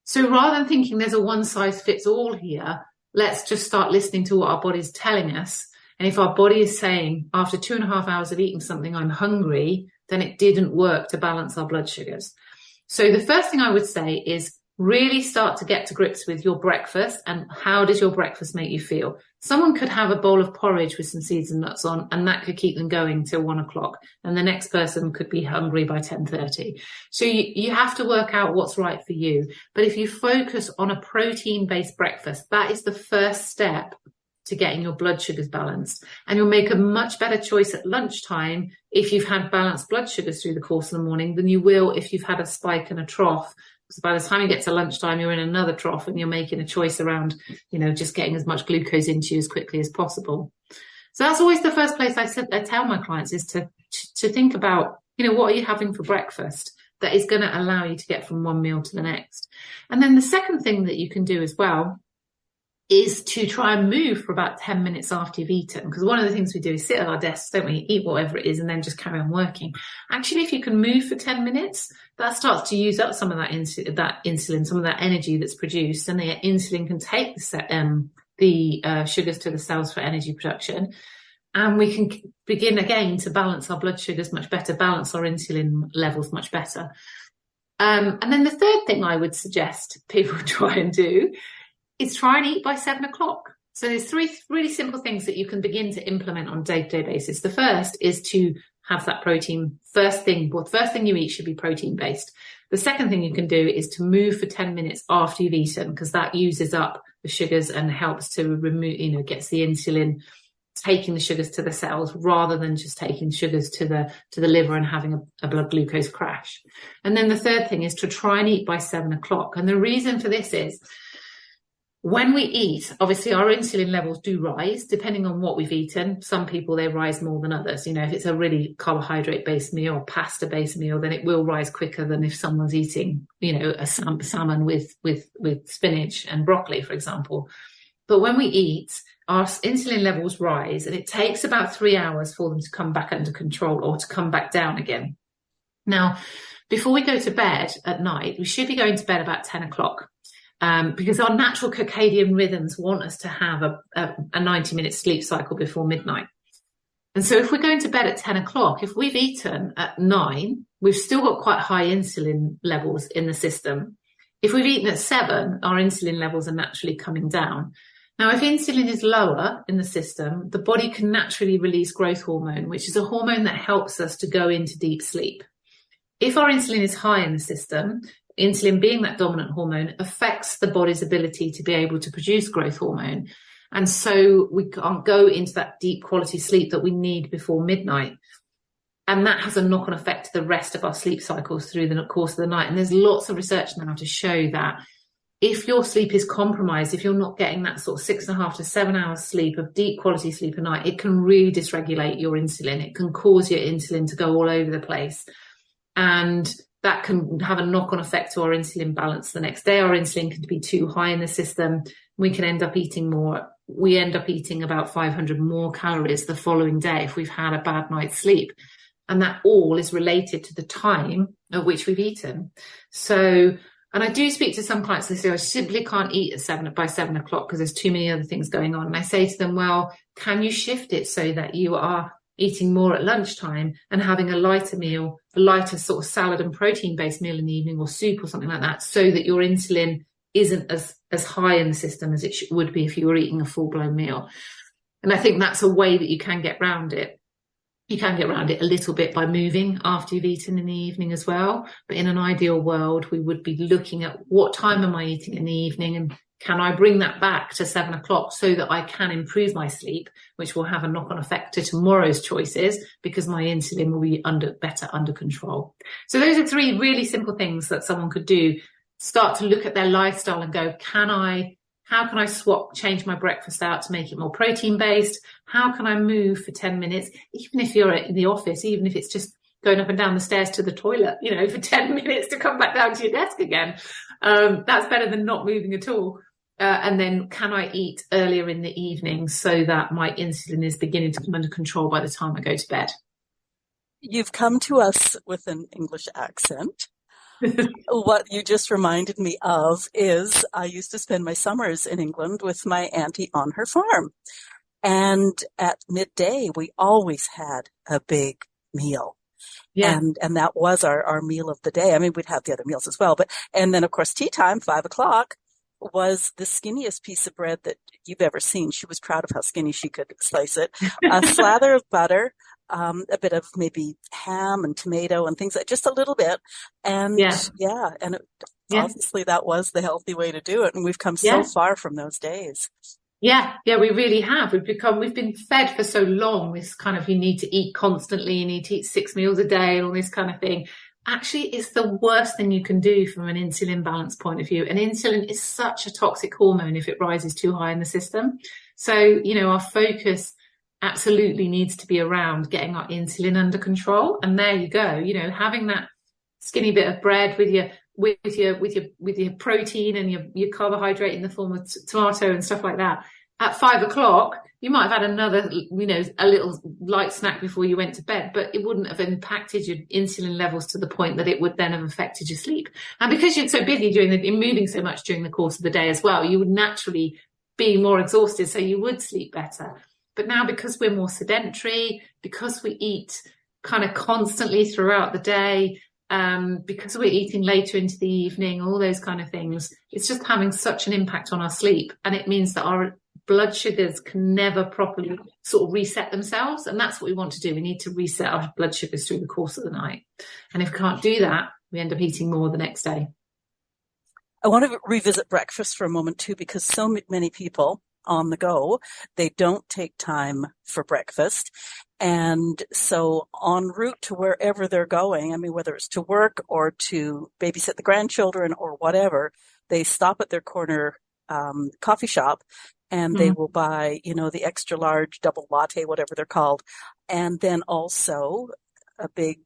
So rather than thinking there's a one size fits all here, let's just start listening to what our body's telling us. And if our body is saying after 2.5 hours of eating something, I'm hungry, then it didn't work to balance our blood sugars. So the first thing I would say is really start to get to grips with your breakfast and how does your breakfast make you feel. Someone could have a bowl of porridge with some seeds and nuts on, and that could keep them going till 1 o'clock. And the next person could be hungry by 10:30. So you have to work out what's right for you. But if you focus on a protein-based breakfast, that is the first step to getting your blood sugars balanced. And you'll make a much better choice at lunchtime if you've had balanced blood sugars through the course of the morning than you will if you've had a spike and a trough. Because by the time you get to lunchtime, you're in another trough and you're making a choice around, just getting as much glucose into you as quickly as possible. So that's always the first place I tell my clients is to think about, what are you having for breakfast that is going to allow you to get from one meal to the next. And then the second thing that you can do as well is to try and move for about 10 minutes after you've eaten. Because one of the things we do is sit at our desks, don't we, eat whatever it is, and then just carry on working. Actually, if you can move for 10 minutes, that starts to use up some of that insulin, some of that energy that's produced, and the insulin can take the sugars to the cells for energy production. And we can begin again to balance our blood sugars much better, balance our insulin levels much better. And then the third thing I would suggest people try and do is try and eat by 7 o'clock. So there's 3 really simple things that you can begin to implement on a day-to-day basis. The first is to have that protein first thing. Well, the first thing you eat should be protein-based. The second thing you can do is to move for 10 minutes after you've eaten, because that uses up the sugars and helps to remove, gets the insulin taking the sugars to the cells rather than just taking sugars to the liver and having a blood glucose crash. And then the third thing is to try and eat by 7 o'clock. And the reason for this is, when we eat, obviously our insulin levels do rise depending on what we've eaten. Some people, they rise more than others. If it's a really carbohydrate-based meal or pasta-based meal, then it will rise quicker than if someone's eating, a salmon with spinach and broccoli, for example. But when we eat, our insulin levels rise, and it takes about 3 hours for them to come back under control or to come back down again. Now, before we go to bed at night, we should be going to bed about 10 o'clock. Because our natural circadian rhythms want us to have a 90-minute sleep cycle before midnight. And so if we're going to bed at 10 o'clock, if we've eaten at 9, we've still got quite high insulin levels in the system. If we've eaten at 7, our insulin levels are naturally coming down. Now, if insulin is lower in the system, the body can naturally release growth hormone, which is a hormone that helps us to go into deep sleep. If our insulin is high in the system, insulin being that dominant hormone affects the body's ability to be able to produce growth hormone. And so we can't go into that deep quality sleep that we need before midnight. And that has a knock-on effect to the rest of our sleep cycles through the course of the night. And there's lots of research now to show that if your sleep is compromised, if you're not getting that sort of 6.5 to 7 hours sleep of deep quality sleep a night, it can really dysregulate your insulin. It can cause your insulin to go all over the place. And that can have a knock-on effect to our insulin balance the next day. Our insulin can be too high in the system. We can end up eating more. We end up eating about 500 more calories the following day if we've had a bad night's sleep. And that all is related to the time at which we've eaten. So, and I do speak to some clients, they say, I simply can't eat by 7 o'clock because there's too many other things going on. And I say to them, well, can you shift it so that you are eating more at lunchtime and having a lighter meal, a lighter sort of salad and protein-based meal in the evening, or soup or something like that, so that your insulin isn't as high in the system as it would be if you were eating a full-blown meal. And I think that's a way that you can get around it. You can get around it a little bit by moving after you've eaten in the evening as well. But in an ideal world, we would be looking at what time am I eating in the evening, and can I bring that back to 7 o'clock so that I can improve my sleep, which will have a knock-on effect to tomorrow's choices because my insulin will be better under control. So those are 3 really simple things that someone could do. Start to look at their lifestyle and go, how can I change my breakfast out to make it more protein based? How can I move for 10 minutes? Even if you're in the office, even if it's just going up and down the stairs to the toilet, for 10 minutes to come back down to your desk again. That's better than not moving at all. And then can I eat earlier in the evening so that my insulin is beginning to come under control by the time I go to bed? You've come to us with an English accent. What you just reminded me of is I used to spend my summers in England with my auntie on her farm. And at midday, we always had a big meal. Yeah. And that was our meal of the day. I mean, we'd have the other meals as well. And then, of course, tea time, 5 o'clock, was the skinniest piece of bread that you've ever seen. She was proud of how skinny she could slice it. A slather of butter. A bit of maybe ham and tomato and things like just a little bit. And obviously that was the healthy way to do it. And we've come so far from those days. Yeah, we really have. We've been fed for so long this kind of, you need to eat constantly, you need to eat 6 meals a day and all this kind of thing. Actually, it's the worst thing you can do from an insulin balance point of view. And insulin is such a toxic hormone if it rises too high in the system. So, our focus absolutely needs to be around getting our insulin under control. And there you go, having that skinny bit of bread with your protein and your carbohydrate in the form of tomato and stuff like that. At 5 o'clock, you might have had another, a little light snack before you went to bed, but it wouldn't have impacted your insulin levels to the point that it would then have affected your sleep. And because you're so busy moving so much during the course of the day as well, you would naturally be more exhausted, so you would sleep better. But now, because we're more sedentary, because we eat kind of constantly throughout the day, because we're eating later into the evening, all those kind of things, it's just having such an impact on our sleep. And it means that our blood sugars can never properly sort of reset themselves. And that's what we want to do. We need to reset our blood sugars through the course of the night. And if we can't do that, we end up eating more the next day. I want to revisit breakfast for a moment too, because so many people on the go, they don't take time for breakfast. And so en route to wherever they're going, I mean, whether it's to work or to babysit the grandchildren or whatever, they stop at their corner coffee shop and they will buy, the extra large double latte, whatever they're called. And then also a big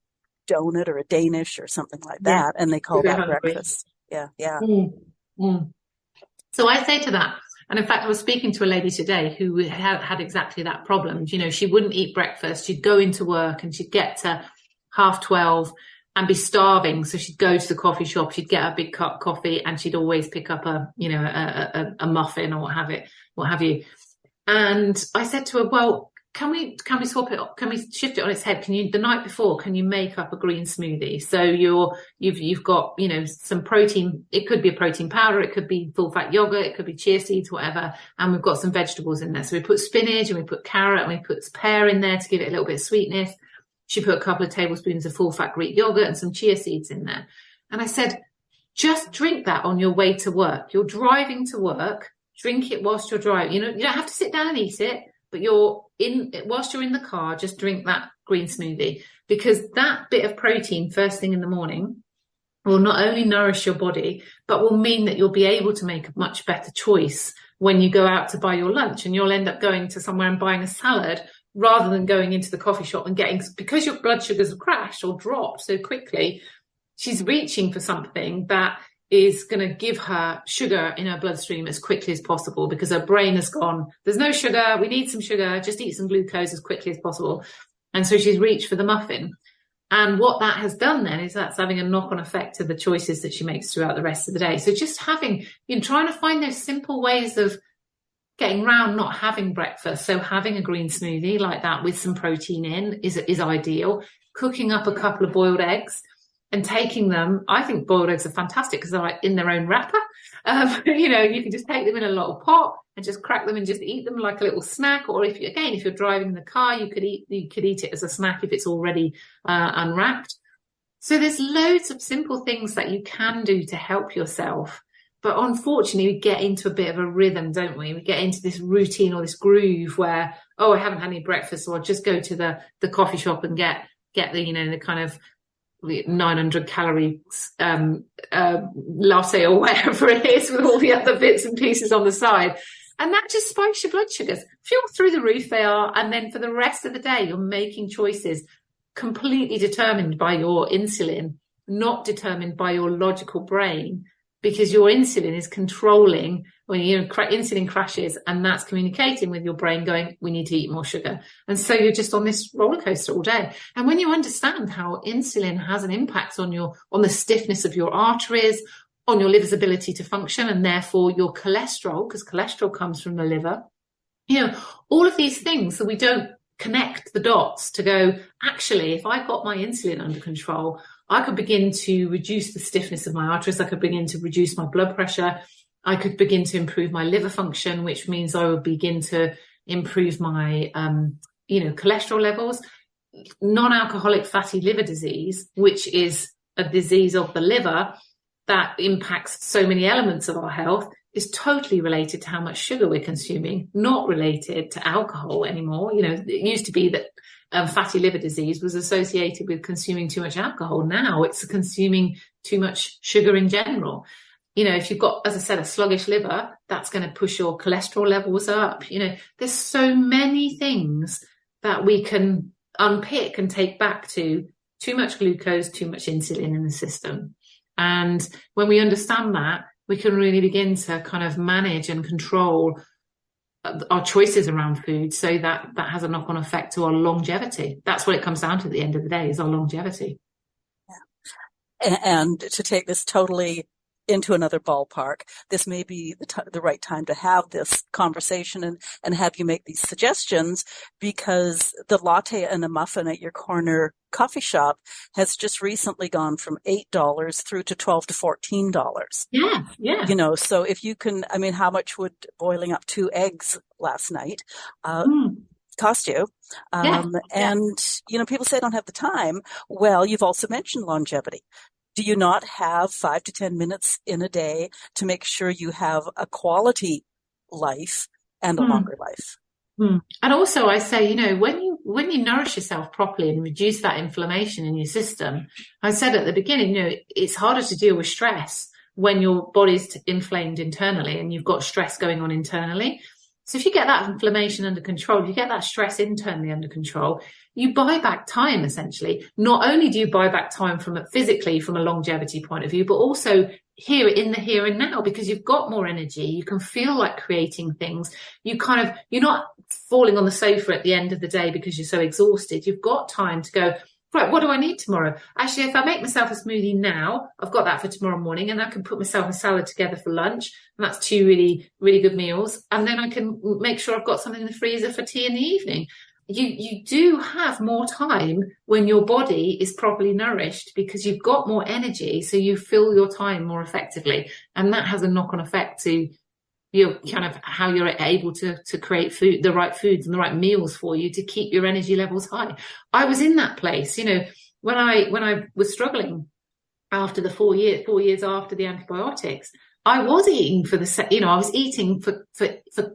donut or a Danish or something like that. And they call that breakfast. Yeah. So I say to that, and in fact, I was speaking to a lady today who had exactly that problem. She wouldn't eat breakfast. She'd go into work and she'd get to 12:30 and be starving. So she'd go to the coffee shop, she'd get a big cup of coffee, and she'd always pick up a muffin or what have you. And I said to her, well, can we swap it up? Can we shift it on its head? Can you, the night before, can you make up a green smoothie? So you've got, you know, some protein. It could be a protein powder, it could be full fat yogurt, it could be chia seeds, whatever. And we've got some vegetables in there. So we put spinach and we put carrot and we put pear in there to give it a little bit of sweetness. She put a couple of tablespoons of full fat Greek yogurt and some chia seeds in there. And I said, just drink that on your way to work. You're driving to work, drink it whilst you're driving. You know, you don't have to sit down and eat it, but whilst you're in the car, just drink that green smoothie, because that bit of protein first thing in the morning will not only nourish your body, but will mean that you'll be able to make a much better choice when you go out to buy your lunch, and you'll end up going to somewhere and buying a salad rather than going into the coffee shop and getting, because your blood sugars have crashed or dropped so quickly, she's reaching for something that is going to give her sugar in her bloodstream as quickly as possible, because her brain has gone, there's no sugar, we need some sugar, just eat some glucose as quickly as possible. And so she's reached for the muffin. And what that has done then is that's having a knock-on effect to the choices that she makes throughout the rest of the day. So just having, you know, trying to find those simple ways of getting round not having breakfast. So having a green smoothie like that with some protein in is ideal. Cooking up a couple of boiled eggs and taking them. I think boiled eggs are fantastic because they're like in their own wrapper. You know, you can just take them in a little pot and just crack them and just eat them like a little snack. Or if you're driving in the car, you could eat it as a snack if it's already unwrapped. So there's loads of simple things that you can do to help yourself. But unfortunately, we get into a bit of a rhythm, don't we? We get into this routine or this groove where, oh, I haven't had any breakfast, so I'll just go to the coffee shop and get the, you know, the kind of 900 calories latte or whatever it is with all the other bits and pieces on the side. And that just spikes your blood sugars. Fuel through the roof they are. And then for the rest of the day, you're making choices completely determined by your insulin, not determined by your logical brain, because your insulin is controlling when insulin crashes, and that's communicating with your brain going, we need to eat more sugar. And so you're just on this roller coaster all day. And when you understand how insulin has an impact on the stiffness of your arteries, on your liver's ability to function, and therefore your cholesterol, because cholesterol comes from the liver, you know, all of these things that we don't connect the dots to go, actually, if I got my insulin under control, I could begin to reduce the stiffness of my arteries. I could begin to reduce my blood pressure. I could begin to improve my liver function, which means I would begin to improve my, cholesterol levels. Non-alcoholic fatty liver disease, which is a disease of the liver that impacts so many elements of our health, is totally related to how much sugar we're consuming, not related to alcohol anymore. You know, it used to be that fatty liver disease was associated with consuming too much alcohol. Now it's consuming too much sugar in general. You know, if you've got, as I said, a sluggish liver, that's going to push your cholesterol levels up. You know, there's so many things that we can unpick and take back to too much glucose, too much insulin in the system. And when we understand that, we can really begin to kind of manage and control our choices around food, so that has a knock-on effect to our longevity. That's what it comes down to at the end of the day, is our longevity. Yeah. And to take this totally into another ballpark, this may be the right time to have this conversation and have you make these suggestions, because the latte and a muffin at your corner coffee shop has just recently gone from $8 through to $12 to $14. Yeah. You know, so if you can, I mean, how much would boiling up 2 eggs last night cost you? And, you know, people say I don't have the time. Well, you've also mentioned longevity. Do you not have 5 to 10 minutes in a day to make sure you have a quality life and a longer life? And also I say, you know, when you nourish yourself properly and reduce that inflammation in your system, I said at the beginning, you know, it's harder to deal with stress when your body's inflamed internally and you've got stress going on internally. So if you get that inflammation under control, you get that stress internally under control, you buy back time, essentially. Not only do you buy back time physically from a longevity point of view, but also here and now, because you've got more energy, you can feel like creating things. You're not falling on the sofa at the end of the day because you're so exhausted. You've got time to go, right, what do I need tomorrow? Actually, if I make myself a smoothie now, I've got that for tomorrow morning, and I can put myself a salad together for lunch. And that's 2 really, really good meals. And then I can make sure I've got something in the freezer for tea in the evening. you do have more time when your body is properly nourished because you've got more energy, so you fill your time more effectively, and that has a knock-on effect to your kind of how you're able to create food, the right foods and the right meals for you to keep your energy levels high. I was in that place, when I was struggling after the 4 years after the antibiotics. I was eating I was eating for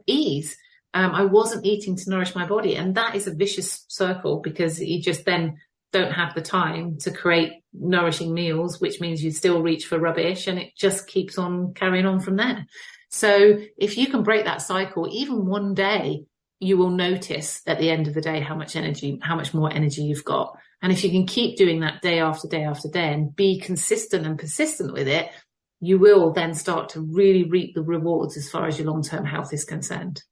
ease. I wasn't eating to nourish my body. And that is a vicious circle because you just then don't have the time to create nourishing meals, which means you still reach for rubbish, and it just keeps on carrying on from there. So if you can break that cycle, even one day, you will notice at the end of the day how much more energy you've got. And if you can keep doing that day after day after day and be consistent and persistent with it, you will then start to really reap the rewards as far as your long-term health is concerned.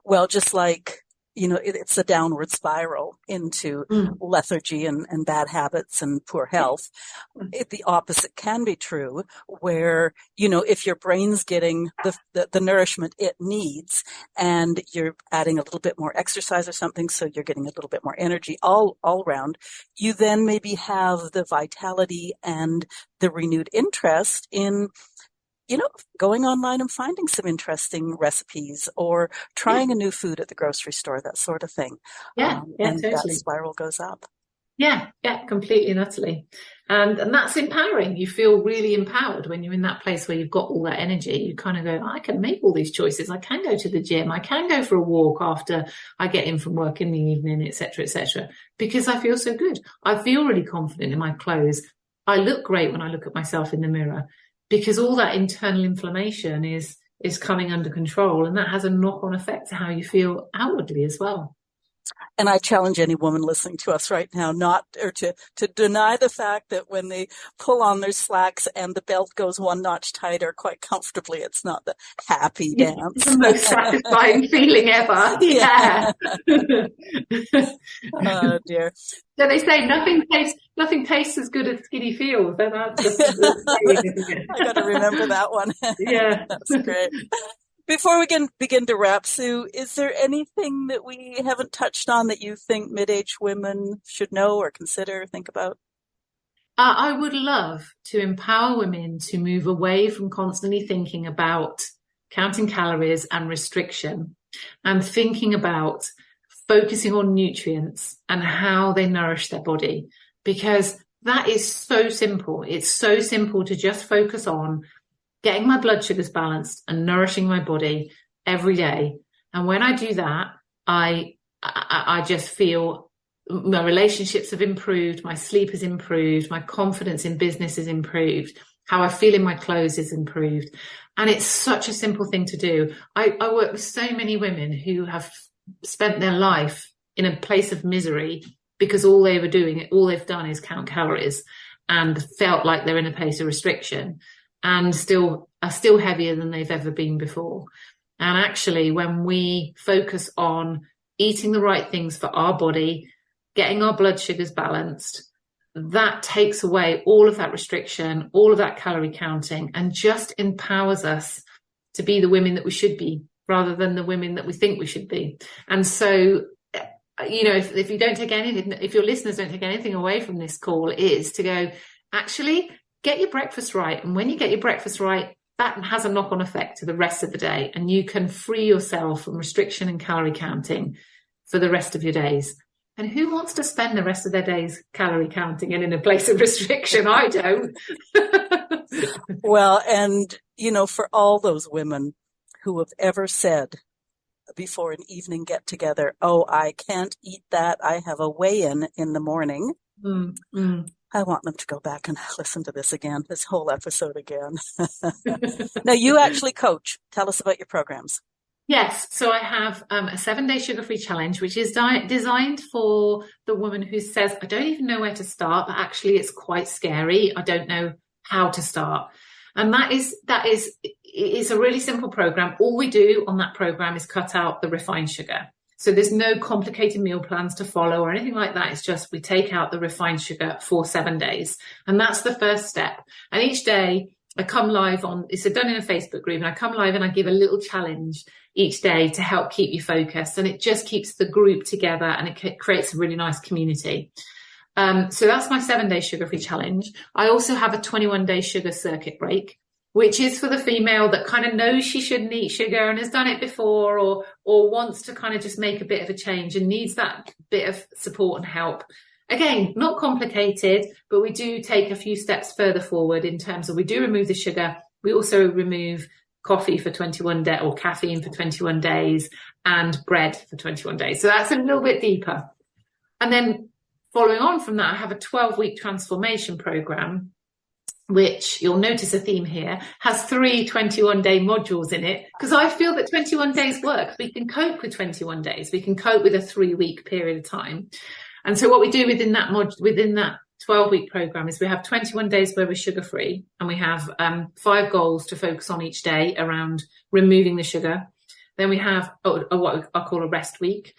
Well, just like, it's a downward spiral into lethargy and bad habits and poor health. The opposite can be true, where, if your brain's getting the nourishment it needs and you're adding a little bit more exercise or something, so you're getting a little bit more energy all around, you then maybe have the vitality and the renewed interest in going online and finding some interesting recipes or trying a new food at the grocery store, that sort of thing. And totally. That spiral goes up. Yeah, completely and utterly. And that's empowering. You feel really empowered when you're in that place where you've got all that energy. You kind of go, I can make all these choices. I can go to the gym. I can go for a walk after I get in from work in the evening, etc., because I feel so good. I feel really confident in my clothes. I look great when I look at myself in the mirror, because all that internal inflammation is coming under control, and that has a knock-on effect to how you feel outwardly as well. And I challenge any woman listening to us right now to deny the fact that when they pull on their slacks and the belt goes one notch tighter quite comfortably, it's not the happy dance. It's the most satisfying feeling ever. Yeah. Oh dear. So they say nothing tastes as good as skinny feels. Then that's I got to remember that one. Yeah. That's great. Before we can begin to wrap, Sue, is there anything that we haven't touched on that you think mid-age women should know or consider, think about? I would love to empower women to move away from constantly thinking about counting calories and restriction, and thinking about focusing on nutrients and how they nourish their body, because that is so simple. It's so simple to just focus on getting my blood sugars balanced and nourishing my body every day. And when I do that, I just feel my relationships have improved, my sleep has improved, my confidence in business is improved, how I feel in my clothes is improved. And it's such a simple thing to do. I work with so many women who have spent their life in a place of misery because all they've done is count calories and felt like they're in a place of restriction, and are still heavier than they've ever been before. And actually, when we focus on eating the right things for our body, getting our blood sugars balanced, that takes away all of that restriction, all of that calorie counting, and just empowers us to be the women that we should be, rather than the women that we think we should be. And so, if you don't take anything, if your listeners don't take anything away from this call, is to go, actually, get your breakfast right. And when you get your breakfast right, that has a knock-on effect to the rest of the day. And you can free yourself from restriction and calorie counting for the rest of your days. And who wants to spend the rest of their days calorie counting and in a place of restriction? I don't. Well, and, for all those women who have ever said before an evening get-together, oh, I can't eat that, I have a weigh-in in the morning. I want them to go back and listen to this whole episode again. Now, you actually coach. Tell us about your programs. Yes. So I have a 7-day sugar-free challenge, which is designed for the woman who says, I don't even know where to start, but actually it's quite scary. I don't know how to start. And that is a really simple program. All we do on that program is cut out the refined sugar. So there's no complicated meal plans to follow or anything like that. It's just we take out the refined sugar for 7 days. And that's the first step. And each day I come live it's done in a Facebook group, and I come live and I give a little challenge each day to help keep you focused, and it just keeps the group together, and it creates a really nice community. So that's my 7-day sugar-free challenge. I also have a 21-day sugar circuit break, which is for the female that kind of knows she shouldn't eat sugar and has done it before, or wants to kind of just make a bit of a change and needs that bit of support and help. Again, not complicated, but we do take a few steps further forward in terms of, we do remove the sugar. We also remove coffee for 21 days, or caffeine for 21 days, and bread for 21 days. So that's a little bit deeper. And then following on from that, I have a 12-week transformation program, which you'll notice a theme here, has 3 21-day modules in it, because I feel that 21 days works. We can cope with 21 days. We can cope with a 3-week period of time. And so what we do within that 12-week program is we have 21 days where we're sugar-free, and we have 5 goals to focus on each day around removing the sugar. Then we have what I call a rest week,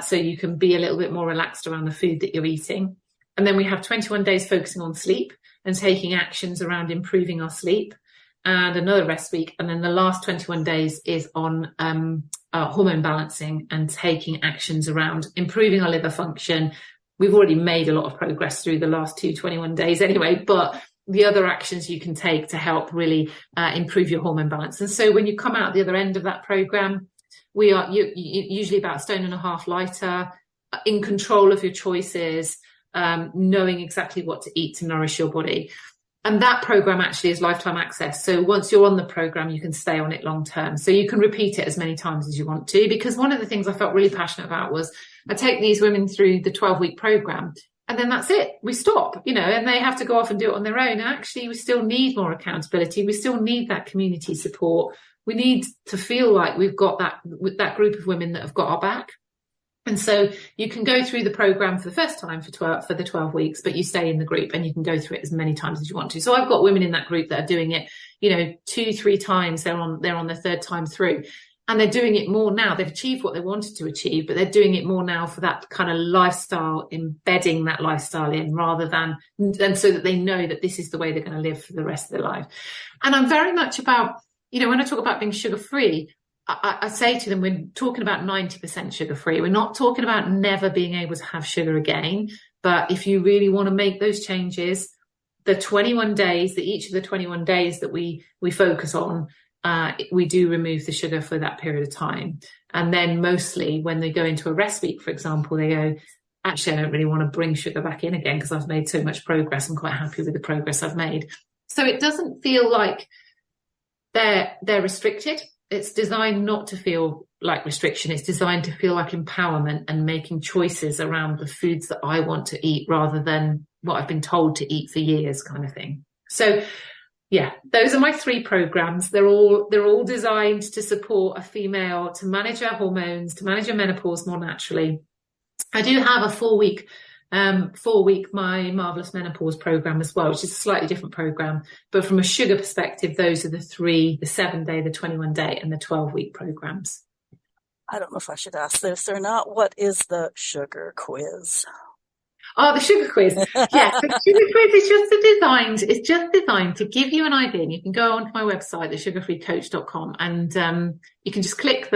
so you can be a little bit more relaxed around the food that you're eating. And then we have 21 days focusing on sleep and taking actions around improving our sleep, and another rest week. And then the last 21 days is on hormone balancing and taking actions around improving our liver function. We've already made a lot of progress through the last 21 days anyway, but the other actions you can take to help really improve your hormone balance. And so when you come out the other end of that program, we are usually about 1.5 stone lighter, in control of your choices, knowing exactly what to eat to nourish your body. And that program actually is lifetime access. So once you're on the program, you can stay on it long term. So you can repeat it as many times as you want to, because one of the things I felt really passionate about was I take these women through the 12-week program, and then that's it. We stop, and they have to go off and do it on their own. And actually, we still need more accountability. We still need that community support. We need to feel like we've got that group of women that have got our back. And so you can go through the program for the first time for the 12 weeks, but you stay in the group and you can go through it as many times as you want to. So I've got women in that group that are doing it, 2-3 times. They're on their third time through, and they're doing it more now. They've achieved what they wanted to achieve, but they're doing it more now for that kind of lifestyle, embedding that lifestyle in, rather than so that they know that this is the way they're going to live for the rest of their life. And I'm very much about, when I talk about being sugar-free, I say to them, we're talking about 90% sugar-free. We're not talking about never being able to have sugar again. But if you really want to make those changes, each of the 21 days that we focus on, we do remove the sugar for that period of time. And then mostly when they go into a rest week, for example, they go, actually, I don't really want to bring sugar back in again because I've made so much progress. I'm quite happy with the progress I've made. So it doesn't feel like they're restricted. It's designed not to feel like restriction. It's designed to feel like empowerment and making choices around the foods that I want to eat rather than what I've been told to eat for years, kind of thing. So yeah, those are my 3 programs. They're all designed to support a female to manage her hormones, to manage her menopause more naturally. I do have a 4-week My Marvelous Menopause program as well, which is a slightly different program. But from a sugar perspective, those are the 3, the 7-day, the 21-day, and the 12-week programs. I don't know if I should ask this or not. What is the sugar quiz? Oh, the sugar quiz. Yeah, the sugar quiz is just designed to give you an idea. And you can go onto my website, thesugarfreecoach.com, and you can just click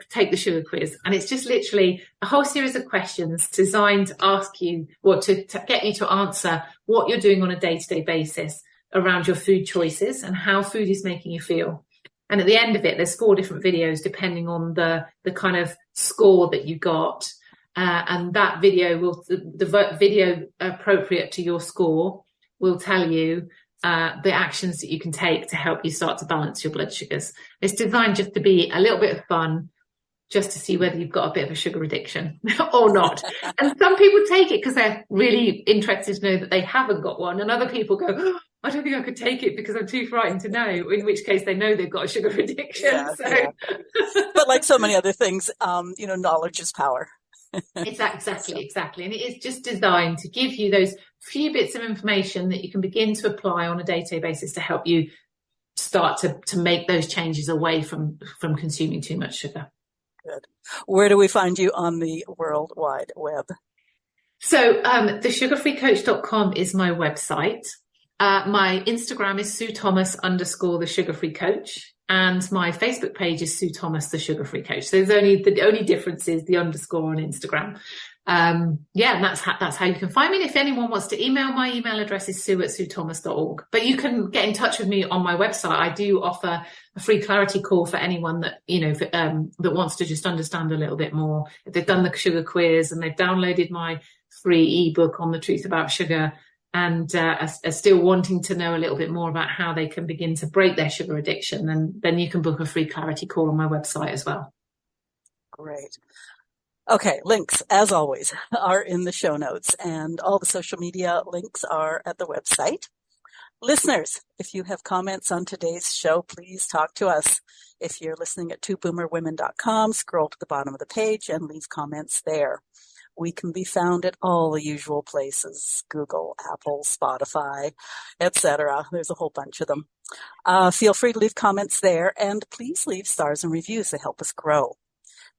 take the sugar quiz. And it's just literally a whole series of questions designed to ask you, to get you to answer what you're doing on a day-to-day basis around your food choices and how food is making you feel. And at the end of it, there's 4 different videos depending on the kind of score that you got. And that video the video appropriate to your score will tell you the actions that you can take to help you start to balance your blood sugars. It's designed just to be a little bit of fun, just to see whether you've got a bit of a sugar addiction or not. And some people take it because they're really interested to know that they haven't got one. And other people go, oh, I don't think I could take it because I'm too frightened to know, in which case they know they've got a sugar addiction. Yeah, so. Yeah. But like so many other things, knowledge is power. Exactly. And it is just designed to give you those few bits of information that you can begin to apply on a day-to-day basis to help you start to make those changes away from consuming too much sugar. Good. Where do we find you on the World Wide Web? So thesugarfreecoach.com is my website. My Instagram is Sue Thomas _ the Sugar Free Coach. And my Facebook page is Sue Thomas, the Sugar Free Coach. So the only difference is the underscore on Instagram. And that's how you can find me. And if anyone wants to email, my email address is sue@suethomas.org. But you can get in touch with me on my website. I do offer a free clarity call for anyone that, that wants to just understand a little bit more. If they've done the sugar quiz and they've downloaded my free ebook on the truth about sugar, and are still wanting to know a little bit more about how they can begin to break their sugar addiction, then you can book a free clarity call on my website as well. Great. Okay, links, as always, are in the show notes, and all the social media links are at the website. Listeners, if you have comments on today's show, please talk to us. If you're listening at twoboomerwomen.com, scroll to the bottom of the page and leave comments there. We can be found at all the usual places, Google, Apple, Spotify, etc. There's a whole bunch of them. Feel free to leave comments there, and please leave stars and reviews to help us grow.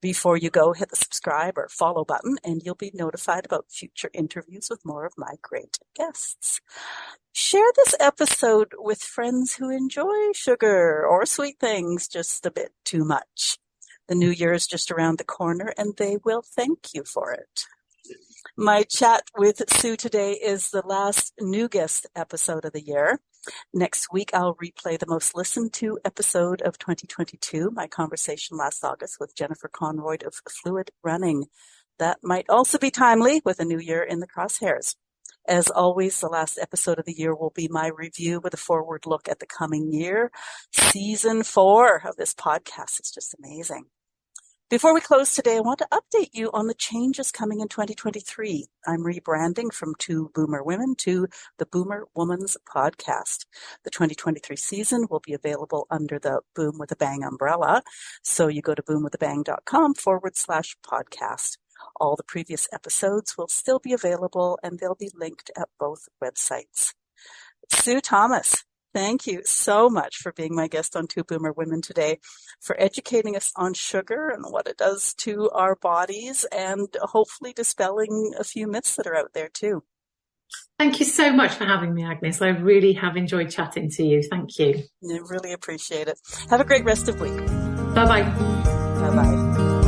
Before you go, hit the subscribe or follow button, and you'll be notified about future interviews with more of my great guests. Share this episode with friends who enjoy sugar or sweet things just a bit too much. The new year is just around the corner, and they will thank you for it. My chat with Sue today is the last new guest episode of the year. Next week, I'll replay the most listened to episode of 2022, my conversation last August with Jennifer Conroy of Fluid Running. That might also be timely with a new year in the crosshairs. As always, the last episode of the year will be my review with a forward look at the coming year. Season 4 of this podcast is just amazing. Before we close today, I want to update you on the changes coming in 2023. I'm rebranding from Two Boomer Women to the Boomer Woman's Podcast. The 2023 season will be available under the Boom with a Bang umbrella. So you go to boomwithabang.com/podcast. All the previous episodes will still be available, and they'll be linked at both websites. Sue Thomas, thank you so much for being my guest on Two Boomer Women today, for educating us on sugar and what it does to our bodies, and hopefully dispelling a few myths that are out there too. Thank you so much for having me, Agnes. I really have enjoyed chatting to you. Thank you. I really appreciate it. Have a great rest of the week. Bye-bye. Bye-bye.